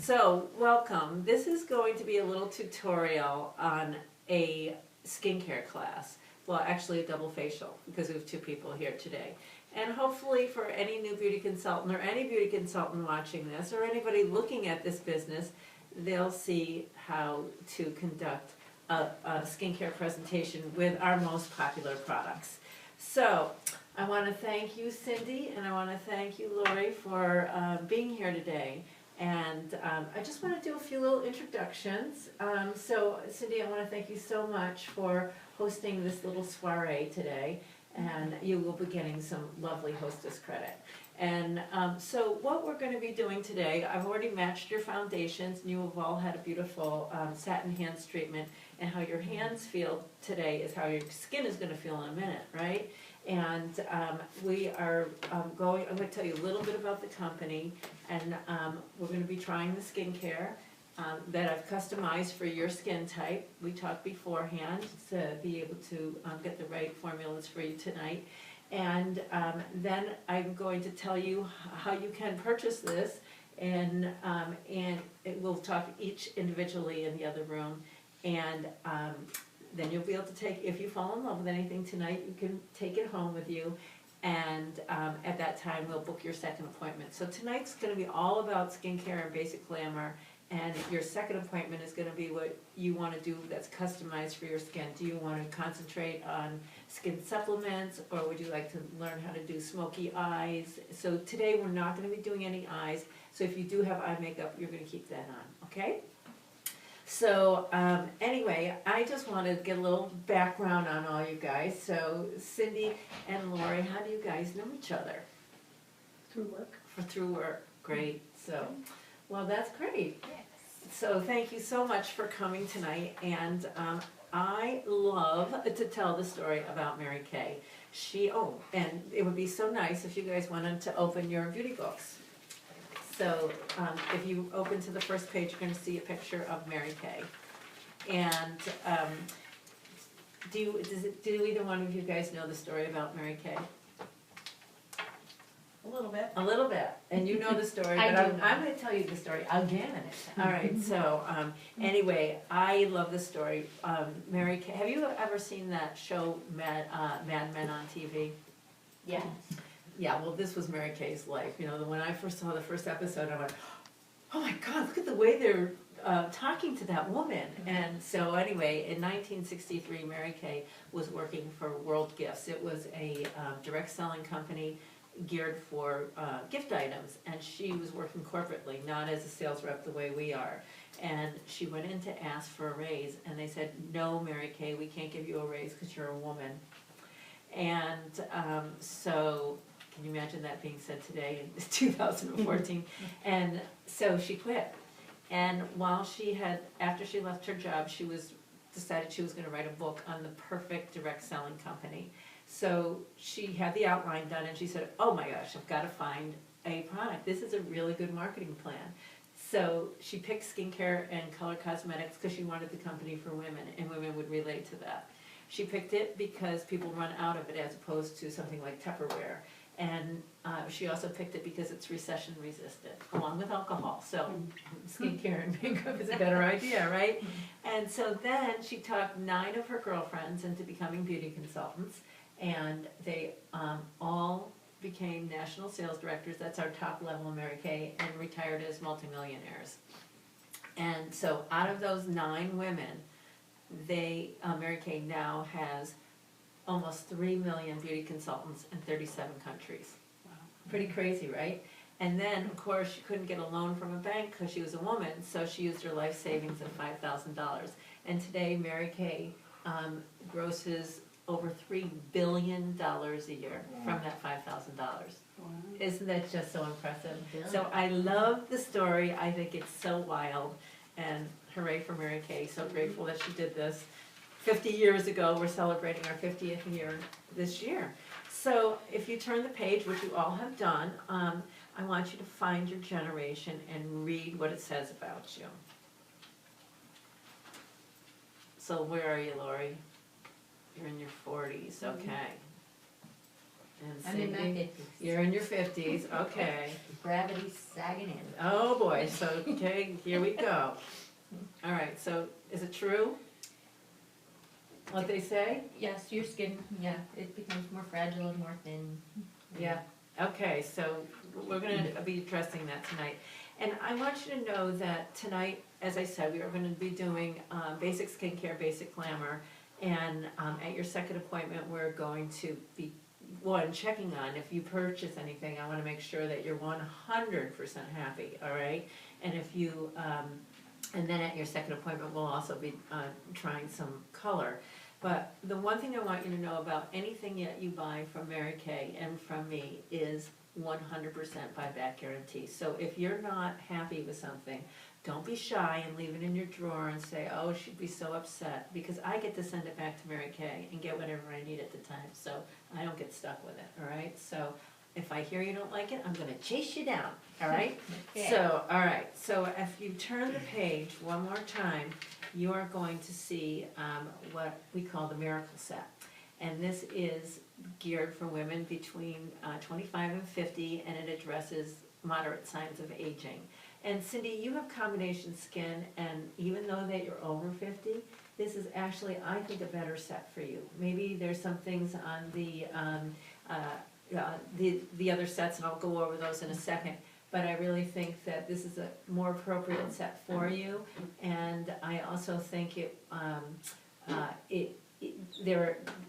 So, welcome. This is going to be a little tutorial on a skincare class. Well, actually a double facial, because we have two people here today. And hopefully for any new beauty consultant or any beauty consultant watching this or anybody looking at this business, they'll see how to conduct a skincare presentation with our most popular products. So, I want to thank you, Cindy, and I want to thank you, Lori, for being here today. And I just want to do a few little introductions. So, Cindy, I want to thank you so much for hosting this little soiree today. And you will be getting some lovely hostess credit. And so what we're going to be doing today, I've already matched your foundations, and you have all had a beautiful satin hands treatment. And how your hands feel today is how your skin is going to feel in a minute, right? And we are I'm going to tell you a little bit about the company, and we're going to be trying the skincare that I've customized for your skin type. We talked beforehand to be able to get the right formulas for you tonight. And then I'm going to tell you how you can purchase this, and we'll talk each individually in the other room. And then you'll be able to take, if you fall in love with anything tonight, you can take it home with you. And at that time, we'll book your second appointment. So tonight's going to be all about skincare and basic glamour. And your second appointment is going to be what you want to do that's customized for your skin. Do you want to concentrate on skin supplements, or would you like to learn how to do smoky eyes? So today we're not going to be doing any eyes. So if you do have eye makeup, you're going to keep that on, okay? So anyway, I just want to get a little background on all you guys. So Cindy and Lori, how do you guys know each other? Through work. Through work, great. So, well, that's great. So thank you so much for coming tonight, and I love to tell the story about Mary Kay. And it would be so nice if you guys wanted to open your beauty books. So if you open to the first page, you're going to see a picture of Mary Kay. And do either one of you guys know the story about Mary Kay? A little bit. A little bit, and you know the story, but I'm going to tell you the story again. All right, so anyway, I love the story. Mary Kay, have you ever seen that show Mad Men on TV? Yes. Yeah, well, this was Mary Kay's life. You know, when I first saw the first episode, I went, oh my God, look at the way they're talking to that woman. And so anyway, in 1963, Mary Kay was working for World Gifts. It was a direct selling company geared for gift items, and she was working corporately, not as a sales rep the way we are. And she went in to ask for a raise, and they said, no, Mary Kay, we can't give you a raise because you're a woman. And so, can you imagine that being said today in 2014? And so she quit. And after she left her job, decided she was going to write a book on the perfect direct selling company. So she had the outline done, and she said, oh my gosh, I've got to find a product. This is a really good marketing plan. So she picked skincare and color cosmetics because she wanted the company for women, and women would relate to that. She picked it because people run out of it as opposed to something like Tupperware. And she also picked it because it's recession resistant, along with alcohol. So skincare and makeup is a better idea, right? And so then she talked 9 of her girlfriends into becoming beauty consultants. And they all became national sales directors. That's our top level in Mary Kay, and retired as multimillionaires. And so out of those 9 women, Mary Kay now has almost 3 million beauty consultants in 37 countries. Wow. Pretty crazy, right? And then, of course, she couldn't get a loan from a bank because she was a woman, so she used her life savings of $5,000. And today, Mary Kay grosses over $3 billion a year from that $5,000. Wow. Isn't that just so impressive? Yeah. So I love the story. I think it's so wild. And hooray for Mary Kay. So grateful that she did this. 50 years ago, we're celebrating our 50th year this year. So if you turn the page, which you all have done, I want you to find your generation and read what it says about you. So where are you, Lori? You're in your 40s, okay. And I'm in my Cindy, 50s. you're in your 50s, okay. Gravity's sagging in. Oh, boy, so, okay, here we go. All right, so is it true? What they say? Yes, your skin, yeah, it becomes more fragile and more thin. Yeah, okay, so we're gonna be addressing that tonight. And I want you to know that tonight, as I said, we are gonna be doing basic skincare, basic glamour. And at your second appointment, we're going to be, one, checking on if you purchase anything, I wanna make sure that you're 100% happy, all right? And if you, and then at your second appointment, we'll also be trying some color. But the one thing I want you to know about anything that you buy from Mary Kay and from me is 100% buyback guarantee. So if you're not happy with something, don't be shy and leave it in your drawer and say, oh, she'd be so upset, because I get to send it back to Mary Kay and get whatever I need at the time, so I don't get stuck with it, all right? So if I hear you don't like it, I'm gonna chase you down, all right? Okay. So, all right, so if you turn the page one more time, you are going to see what we call the Miracle Set. And this is geared for women between 25 and 50, and it addresses moderate signs of aging. And Cindy, you have combination skin, and even though that you're over 50, this is actually, I think, a better set for you. Maybe there's some things on the other sets, and I'll go over those in a second. But I really think that this is a more appropriate set for you, and I also think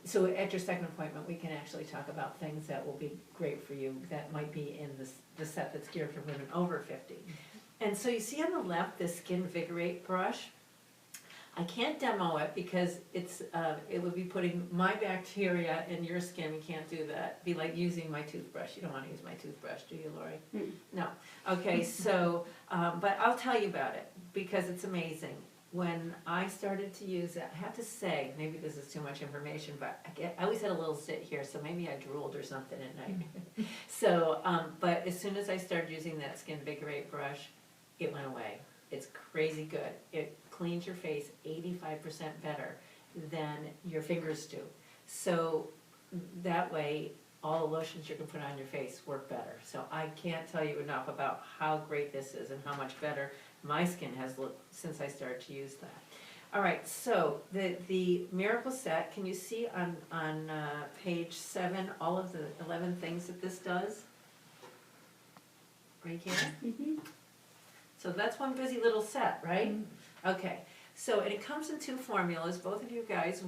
so at your second appointment, we can actually talk about things that will be great for you that might be in the set that's geared for women over 50. And so you see on the left, this Skin Vigorate brush. I can't demo it because it would be putting my bacteria in your skin. We can't do that. It'd be like using my toothbrush. You don't want to use my toothbrush, do you, Lori? No. Okay, so, but I'll tell you about it because it's amazing. When I started to use it, I have to say, maybe this is too much information, but I always had a little zit here, so maybe I drooled or something at night. So, but as soon as I started using that Skin Vigorate brush, it went away. It's crazy good. It cleans your face 85% better than your fingers do. So that way, all the lotions you can put on your face work better. So I can't tell you enough about how great this is and how much better my skin has looked since I started to use that. All right, so the Miracle Set, can you see on page 7 all of the 11 things that this does? Right here? Mm-hmm. So that's one busy little set, right? Okay, so and it comes in 2 formulas. Both of you guys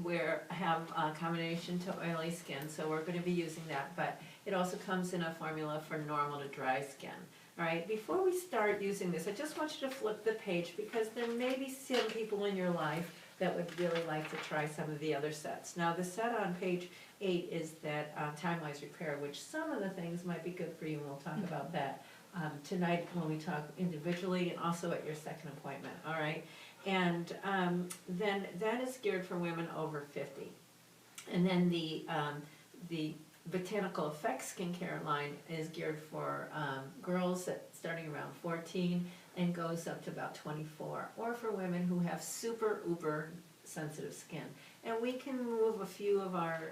have a combination to oily skin, so we're going to be using that, but it also comes in a formula for normal to dry skin. All right, before we start using this, I just want you to flip the page because there may be some people in your life that would really like to try some of the other sets. Now, the set on page 8 is that Time-Wise Repair, which some of the things might be good for you, and we'll talk about that tonight when we talk individually and also at your second appointment, all right? And then that is geared for women over 50. And then the Botanical Effects skincare line is geared for girls starting around 14 and goes up to about 24, or for women who have super uber sensitive skin. And we can remove a few of our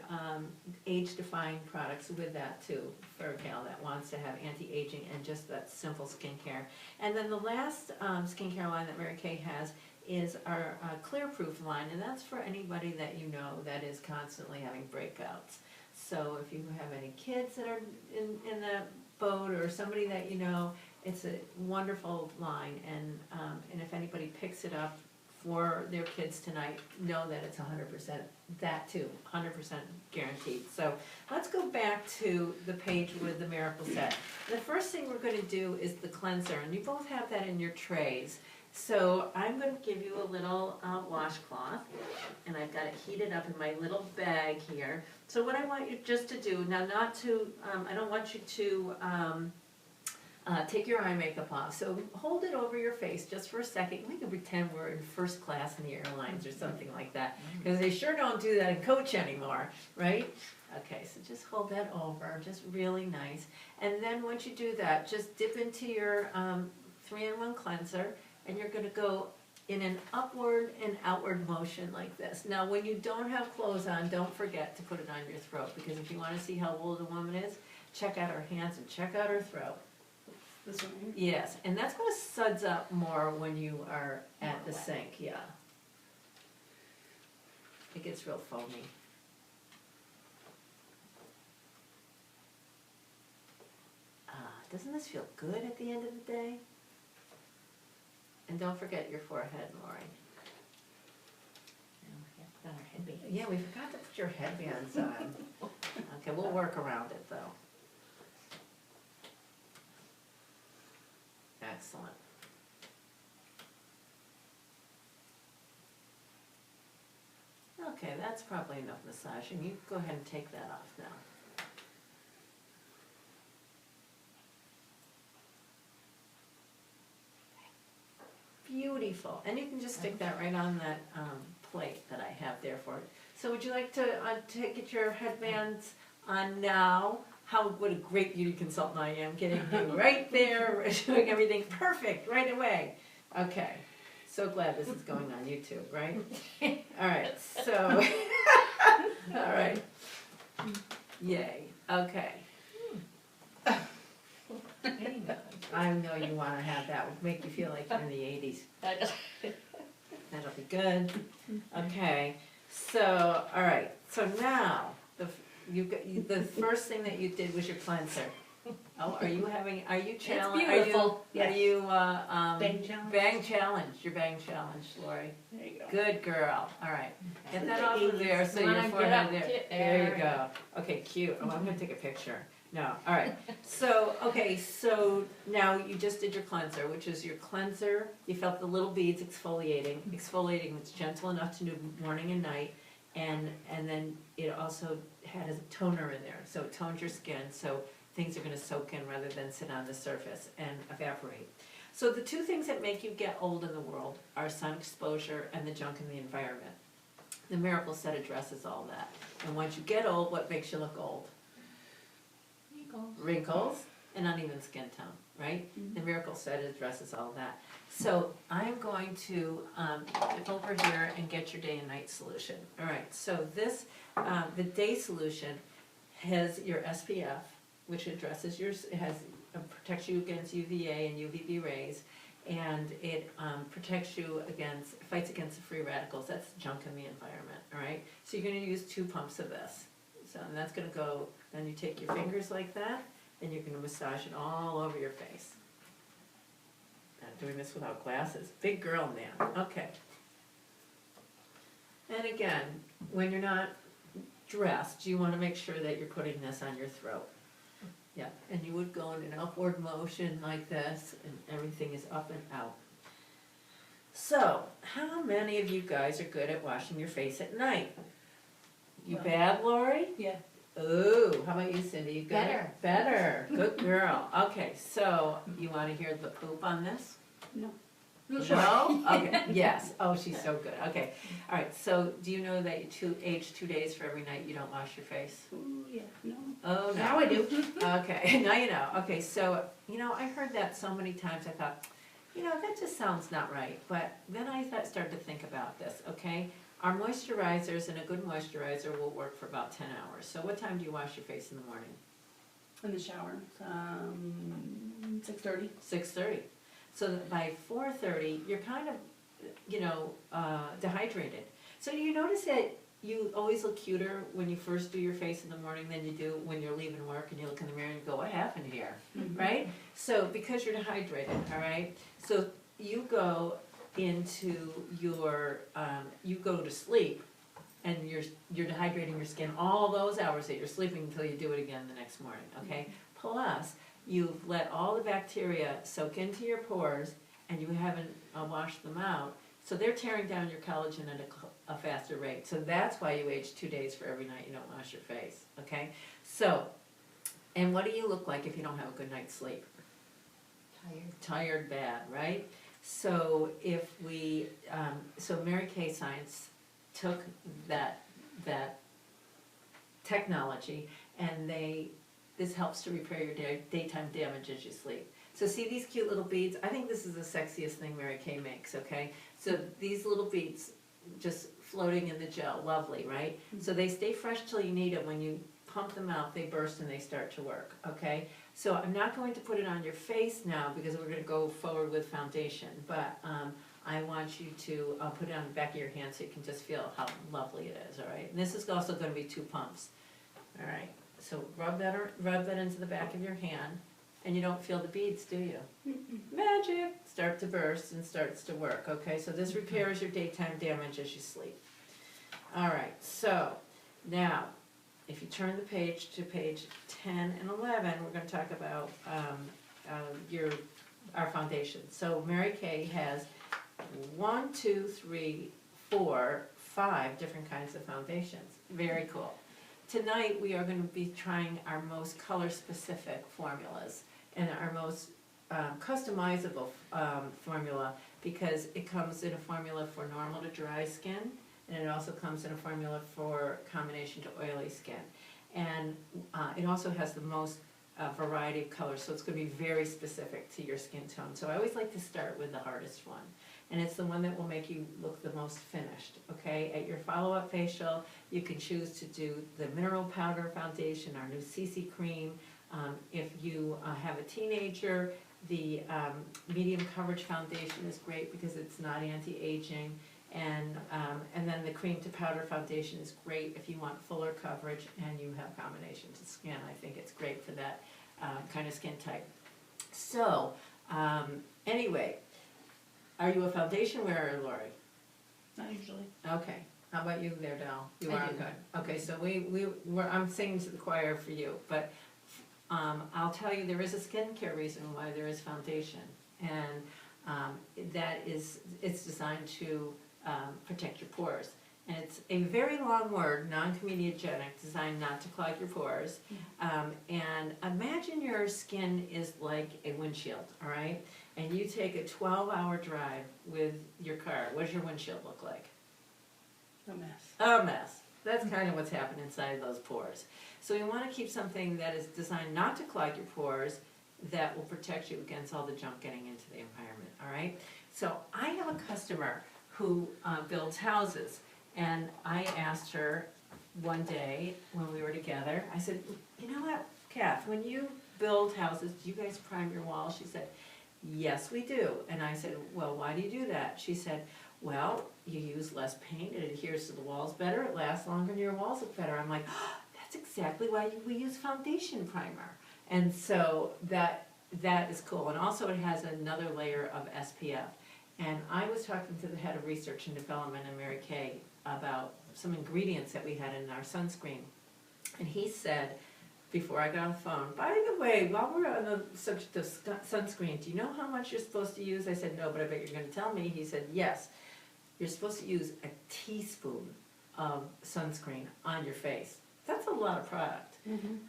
age-defying products with that too, for a gal that wants to have anti-aging and just that simple skincare. And then the last skincare line that Mary Kay has is our Clear Proof line, and that's for anybody that you know that is constantly having breakouts. So if you have any kids that are in the boat, or somebody that you know, it's a wonderful line, and if anybody picks it up for their kids tonight, know that it's 100%, that too, 100% guaranteed. So let's go back to the page with the Miracle Set. The first thing we're going to do is the cleanser, and you both have that in your trays. So I'm going to give you a little washcloth, and I've got it heated up in my little bag here. So what I want you just to do, now not to, I don't want you to take your eye makeup off. So hold it over your face just for a second. We can pretend we're in first class in the airlines or something like that, because they sure don't do that in Coach anymore, right? Okay, so just hold that over, just really nice. And then once you do that, just dip into your 3-in-1 cleanser, and you're going to go in an upward and outward motion like this. Now, when you don't have clothes on, don't forget to put it on your throat, because if you wanna see how old a woman is, check out her hands and check out her throat. This one here? Yes, and that's gonna suds up more when you are at More the wet. sink, yeah. It gets real foamy. Doesn't this feel good at the end of the day? And don't forget your forehead, Lori. Put on our headbands. Yeah, we forgot to put your headbands on. Okay, we'll work around it though. Excellent. Okay, that's probably enough massaging. You go ahead and take that off now. Beautiful, and you can just stick that right on that plate that I have there for it. So would you like to get your headbands on now? What a great beauty consultant I am, getting you right there, doing everything perfect right away. Okay, so glad this is going on YouTube, right? All right, so, all right. Yay, okay. Anyway. I know you wanna have that, would make you feel like you're in the 80s. That'll be good. Okay, so, all right, so now, the first thing that you did was your cleanser. Oh, are you challenged? beautiful, Are yes. you, Bang challenge? Bang challenge, you're bang challenged, Lori. There you go. Good girl, all right. Get that The off of there, so Come your on, get forehead up, there. get There you there. go. Okay, cute. Oh, I'm gonna take a picture. No, all right. So, okay, so now you just did your cleanser, which is your cleanser. You felt the little beads exfoliating. Exfoliating, it's gentle enough to do morning and night. And then it also had a toner in there, so it tones your skin, so things are gonna soak in rather than sit on the surface and evaporate. So the two things that make you get old in the world are sun exposure and the junk in the environment. The Miracle Set addresses all that. And once you get old, what makes you look old? Wrinkles and uneven skin tone, right? Mhm. The Miracle Set addresses all that. So I'm going to go over here and get your day and night solution. All right, so this, the day solution has your SPF, which addresses protects you against UVA and UVB rays, and it protects you fights against the free radicals. That's junk in the environment, all right? So you're gonna use 2 pumps of this. So, and that's gonna go, then you take your fingers like that, and you're gonna massage it all over your face. I'm doing this without glasses. Big girl now, okay. And again, when you're not dressed, you wanna make sure that you're putting this on your throat. Yeah, and you would go in an upward motion like this, and everything is up and out. So, how many of you guys are good at washing your face at night? You Well, bad, Lori? Yeah. Ooh, how about you, Cindy? You good? Better. Better, good girl. Okay, so you wanna hear the poop on this? No. No? Okay, yes, oh, she's so good, okay. All right, so do you know that you age 2 days for every night you don't wash your face? Ooh, yeah, no. Oh, no. Now I do. Okay, now you know. Okay, so, I heard that so many times, I thought, that just sounds not right. But then I started to think about this, okay? Our moisturizers, and a good moisturizer will work for about 10 hours. So what time do you wash your face in the morning? In the shower, 6:30. 6:30. So that by 4:30, you're kind of, dehydrated. So you notice that you always look cuter when you first do your face in the morning than you do when you're leaving work and you look in the mirror and you go, what happened here? Mhm. Right? So because you're dehydrated, all right? So you go into you go to sleep and you're dehydrating your skin all those hours that you're sleeping until you do it again the next morning, okay? Plus, you've let all the bacteria soak into your pores and you haven't washed them out. So they're tearing down your collagen at a faster rate. So that's why you age 2 days for every night you don't wash your face, okay? So, and what do you look like if you don't have a good night's sleep? Tired bad, right? So so Mary Kay Science took that technology and this helps to repair your daytime damage as you sleep. So see these cute little beads? I think this is the sexiest thing Mary Kay makes, okay? So these little beads just floating in the gel, lovely, right? So they stay fresh till you need them. When you pump them out, they burst and they start to work, okay? So I'm not going to put it on your face now because we're gonna go forward with foundation, but I want you to put it on the back of your hand so you can just feel how lovely it is, all right? And this is also gonna be 2 pumps, all right? So rub that into the back of your hand, and you don't feel the beads, do you? Magic! Start to burst and starts to work, okay? So this repairs your daytime damage as you sleep. All right, so now, if you turn the page to page 10 and 11, we're gonna talk about our foundation. So Mary Kay has 1, 2, 3, 4, 5 different kinds of foundations. Very cool. Tonight, we are gonna be trying our most color-specific formulas and our most customizable formula, because it comes in a formula for normal to dry skin, and it also comes in a formula for combination to oily skin. And it also has the most variety of colors, so it's gonna be very specific to your skin tone. So I always like to start with the hardest one, and it's the one that will make you look the most finished, okay? At your follow-up facial, you can choose to do the mineral powder foundation, our new CC cream. If you have a teenager, the medium coverage foundation is great because it's not anti-aging. And then the cream to powder foundation is great if you want fuller coverage and you have combination to skin. I think it's great for that kind of skin type. So, anyway, are you a foundation wearer, Lori? Not usually. Okay. How about you there, Del? You I are do. good. Okay, so I'm singing to the choir for you, but I'll tell you, there is a skincare reason why there is foundation, and it's designed to protect your pores. And it's a very long word, non-comedogenic, designed not to clog your pores. And imagine your skin is like a windshield, all right? And you take a 12-hour drive with your car. What does your windshield look like? A mess. A mess. That's kind of what's happening inside those pores. So you want to keep something that is designed not to clog your pores, that will protect you against all the junk getting into the environment, all right? So I have a customer who builds houses, and I asked her one day when we were together, I said, you know what, Kath, when you build houses, do you guys prime your walls? She said, yes, we do. And I said, well, why do you do that? She said, well, you use less paint, it adheres to the walls better, it lasts longer, and your walls look better. I'm like, oh, that's exactly why we use foundation primer. And so that is cool. And also it has another layer of SPF. And I was talking to the head of research and development at Mary Kay about some ingredients that we had in our sunscreen. And he said, before I got on the phone, by the way, while we're on the subject of sunscreen, do you know how much you're supposed to use? I said, no, but I bet you're going to tell me. He said, yes. You're supposed to use a teaspoon of sunscreen on your face. That's a lot of product.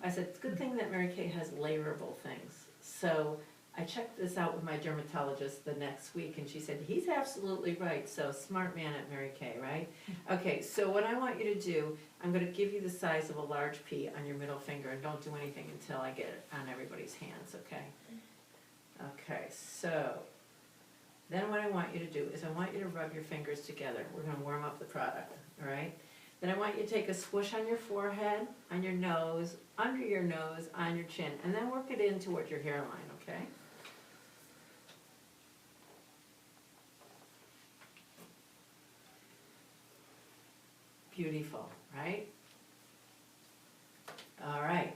I said, it's a good thing that Mary Kay has layerable things. So I checked this out with my dermatologist the next week, and she said, he's absolutely right. So smart man at Mary Kay, right? Okay, so what I want you to do, I'm going to give you the size of a large pea on your middle finger, and don't do anything until I get it on everybody's hands, okay? Okay, so then what I want you to do is I want you to rub your fingers together. We're going to warm up the product, all right? Then I want you to take a swoosh on your forehead, on your nose, under your nose, on your chin, and then work it in toward your hairline, okay? Beautiful, right? All right,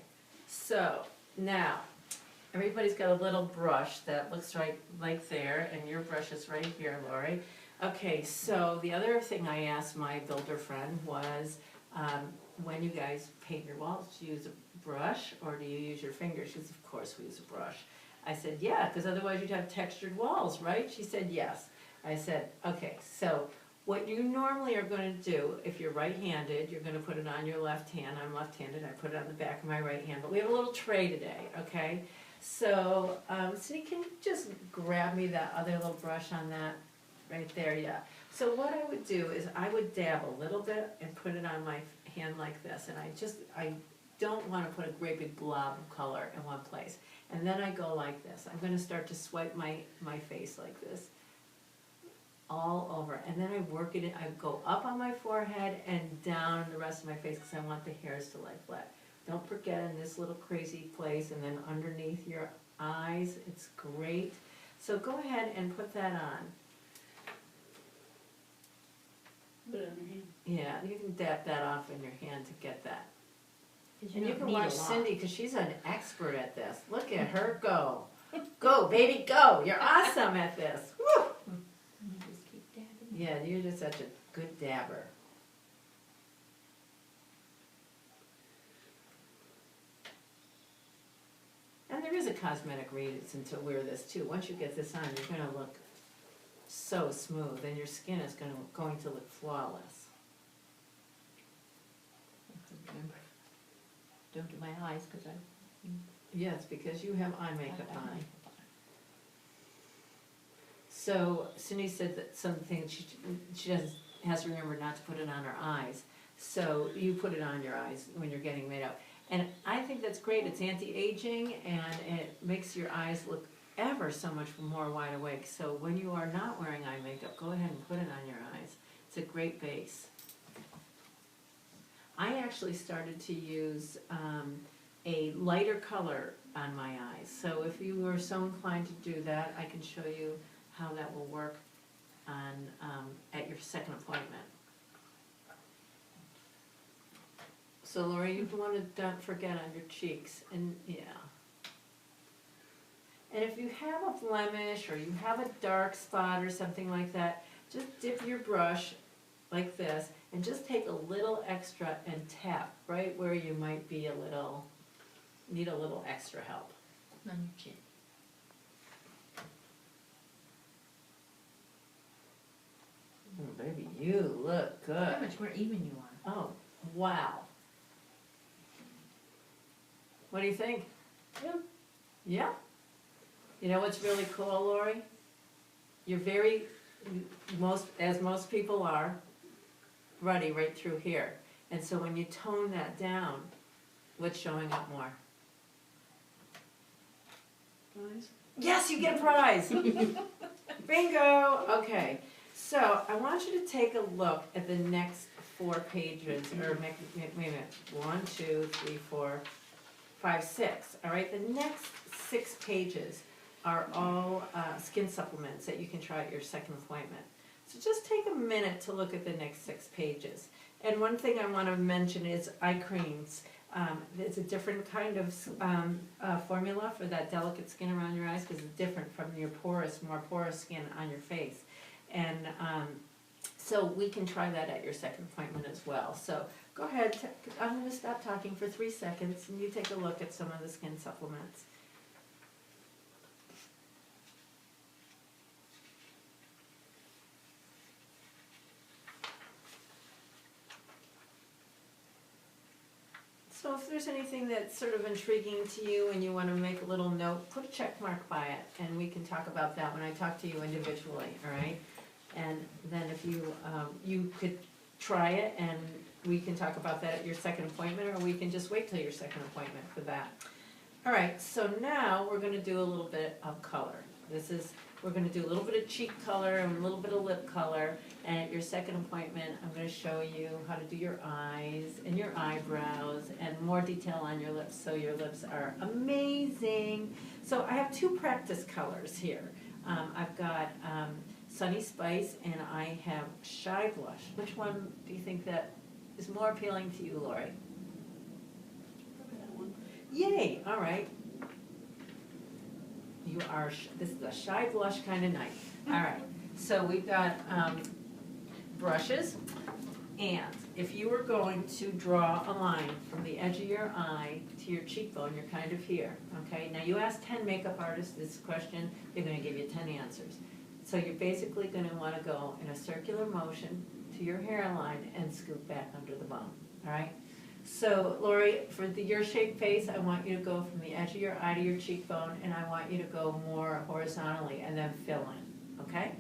so now everybody's got a little brush that looks right like there, and your brush is right here, Lori. Okay, so the other thing I asked my builder friend was, when you guys paint your walls, do you use a brush or do you use your fingers? She said, of course we use a brush. I said, yeah, because otherwise you'd have textured walls, right? She said, yes. I said, okay, so what you normally are going to do, if you're right-handed, you're going to put it on your left hand. I'm left-handed, I put it on the back of my right hand, but we have a little tray today, okay? So, Cindy, can you just grab me that other little brush on that? Right there, yeah. So what I would do is I would dab a little bit and put it on my hand like this, and I don't wanna put a great big blob of color in one place. And then I go like this, I'm gonna start to swipe my face like this, all over, and then I work it in, I go up on my forehead and down the rest of my face, cause I want the hairs to lie flat. Don't forget in this little crazy place, and then underneath your eyes, it's great. So go ahead and put that on. Put it on your hand. Yeah, you can dab that off in your hand to get that. 'Cause And you don't can need a watch lot. Cindy, cause she's an expert at this. Look at her go. Go, baby, go. You're awesome at this. Woo! You just keep dabbing. Yeah, you're just such a good dabber. And there is a cosmetic reason to wear this too. Once you get this on, you're gonna look so smooth and your skin is going to look flawless. Remember, don't do my eyes, cause I. Yes, because you have eye makeup I have on. makeup So Cindy said that something she has to remember not to put it on her eyes. So you put it on your eyes when you're getting made up. And I think that's great. It's anti-aging and it makes your eyes look ever so much more wide awake. So when you are not wearing eye makeup, go ahead and put it on your eyes. It's a great base. I actually started to use a lighter color on my eyes. So if you were so inclined to do that, I can show you how that will work on at your second appointment. So Lori, you want to don't forget on your cheeks, and yeah. And if you have a blemish or you have a dark spot or something like that, just dip your brush like this and just take a little extra and tap right where you might be need a little extra help. on your chin. Oh, baby, you look How good. much more even you are. Oh, wow. What do you think? Yeah. Yeah? You know what's really cool, Lori? You're as most people are, ruddy right through here. And so when you tone that down, what's showing up more? Eyes. Yes, you get a prize! Bingo! Okay, so I want you to take a look at the next 4 pages, or wait a minute, 1, 2, 3, 4, 5, 6. All right, the next 6 pages are all skin supplements that you can try at your second appointment. So just take a minute to look at the next 6 pages. And one thing I want to mention is eye creams. It's a different kind of formula for that delicate skin around your eyes because it's different from your more porous skin on your face. And so we can try that at your second appointment as well. So go ahead, I'm going to stop talking for 3 seconds and you take a look at some of the skin supplements. So if there's anything that's sort of intriguing to you and you want to make a little note, put a check mark by it, and we can talk about that when I talk to you individually, all right? And then if you could try it, and we can talk about that at your second appointment, or we can just wait till your second appointment for that. All right, so now we're gonna do a little bit of color. We're gonna do a little bit of cheek color and a little bit of lip color, and at your second appointment, I'm gonna show you how to do your eyes and your eyebrows and more detail on your lips, so your lips are amazing. So I have 2 practice colors here. I've got Sunny Spice and I have Shy Blush. Which one do you think that is more appealing to you, Lori? Probably that one. Yay, all right. This is a Shy Blush kind of night. All right, so we've got brushes, and if you were going to draw a line from the edge of your eye to your cheekbone, you're kind of here, okay? Now you ask 10 makeup artists this question, they're gonna give you 10 answers. So you're basically gonna wanna go in a circular motion to your hairline and scoop back under the bone, all right? So Lori, for your shaped face, I want you to go from the edge of your eye to your cheekbone, and I want you to go more horizontally and then fill in, okay?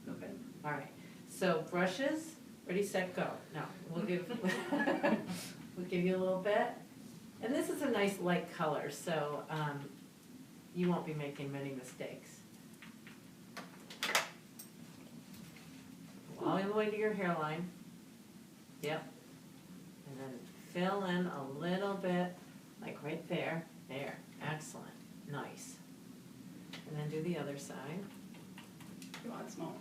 Okay. All right, so brushes, ready, set, go. Now, we'll give you a little bit. And this is a nice light color, so you won't be making many mistakes. All the way to your hairline. Yep. And then fill in a little bit, like right there. There. Excellent. Nice. And then do the other side. You want it small.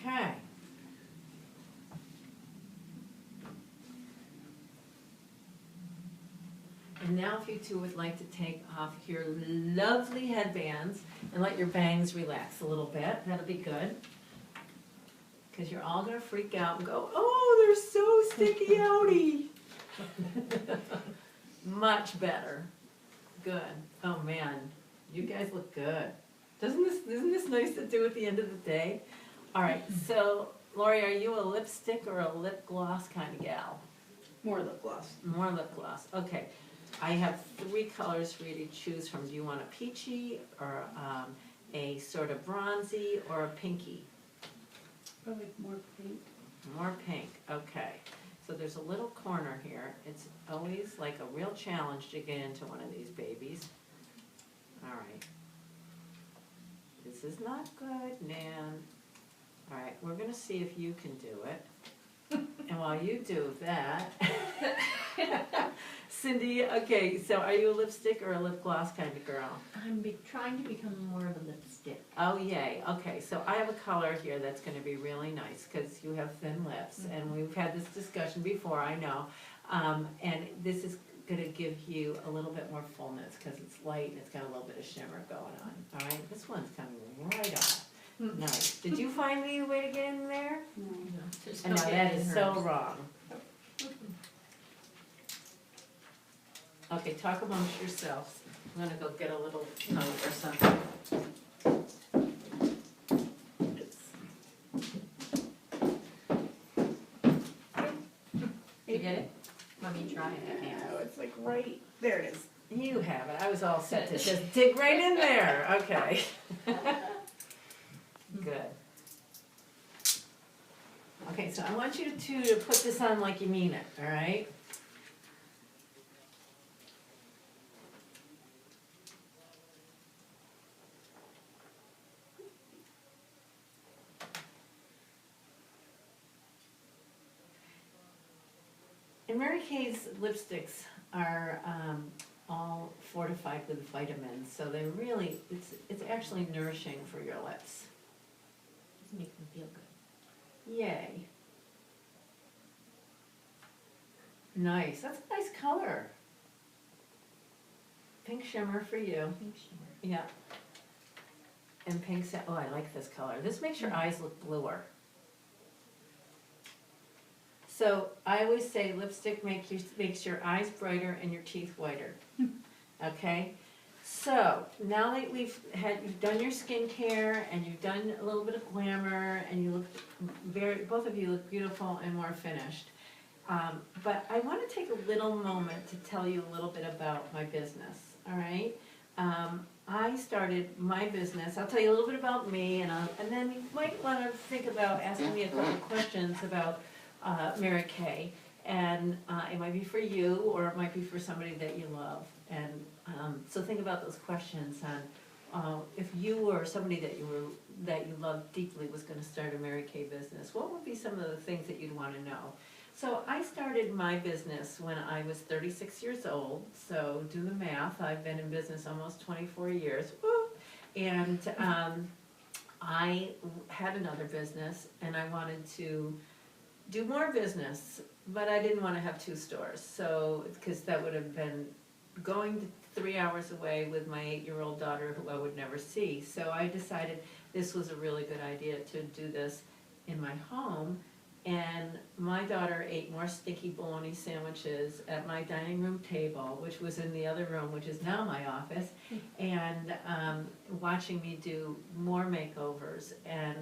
Okay. And now if you two would like to take off your lovely headbands and let your bangs relax a little bit, that'll be good. Because you're all gonna freak out and go, oh, they're so sticky outy. Much better. Good. Oh man, you guys look good. Isn't this nice to do at the end of the day? All right, so Lori, are you a lipstick or a lip gloss kind of gal? More lip gloss. More lip gloss, okay. I have 3 colors for you to choose from. Do you want a peachy or a sort of bronzy or a pinky? Probably more pink. More pink, okay. So there's a little corner here. It's always like a real challenge to get into one of these babies. All right. This is not good, Nan. All right, we're gonna see if you can do it. And while you do that, Cindy, okay, so are you a lipstick or a lip gloss kind of girl? I'm trying to become more of a lipstick. Oh, yay, okay, so I have a color here that's gonna be really nice, because you have thin lips, and we've had this discussion before, I know. And this is gonna give you a little bit more fullness, because it's light and it's got a little bit of shimmer going on, all right? This one's coming right off. Nice. Did you find me a way to get in there? No. There's And no now that getting is in so hers. wrong. Okay, talk amongst yourselves. I'm gonna go get a little note or something. You get it? Let me try it. I can't. No, it's like right, there it is. You have it. I was all set to just dig right in there. Okay. Good. Okay, so I want you to put this on like you mean it, all right? And Mary Kay's lipsticks are all fortified with vitamins, so they really, it's actually nourishing for your lips. Just make them feel good. Yay. Nice, that's a nice color. Pink shimmer for you, Pink shimmer. yeah. And pink, oh, I like this color. This makes your eyes look bluer. So I always say lipstick makes your eyes brighter and your teeth whiter. Okay? So now that you've done your skincare and you've done a little bit of glamour and you look both of you look beautiful and more finished. But I want to take a little moment to tell you a little bit about my business, all right? I started my business, I'll tell you a little bit about me and then you might want to think about asking me a couple of questions about Mary Kay, and it might be for you or it might be for somebody that you love. And so think about those questions on if you or somebody that you love deeply was going to start a Mary Kay business, what would be some of the things that you'd want to know? So I started my business when I was 36 years old, so do the math, I've been in business almost 24 years, woo! And I had another business and I wanted to do more business, but I didn't want to have 2 stores, so, because that would have been going 3 hours away with my 8-year-old daughter who I would never see. So I decided this was a really good idea to do this in my home, and my daughter ate more sticky bologna sandwiches at my dining room table, which was in the other room, which is now my office, and watching me do more makeovers, and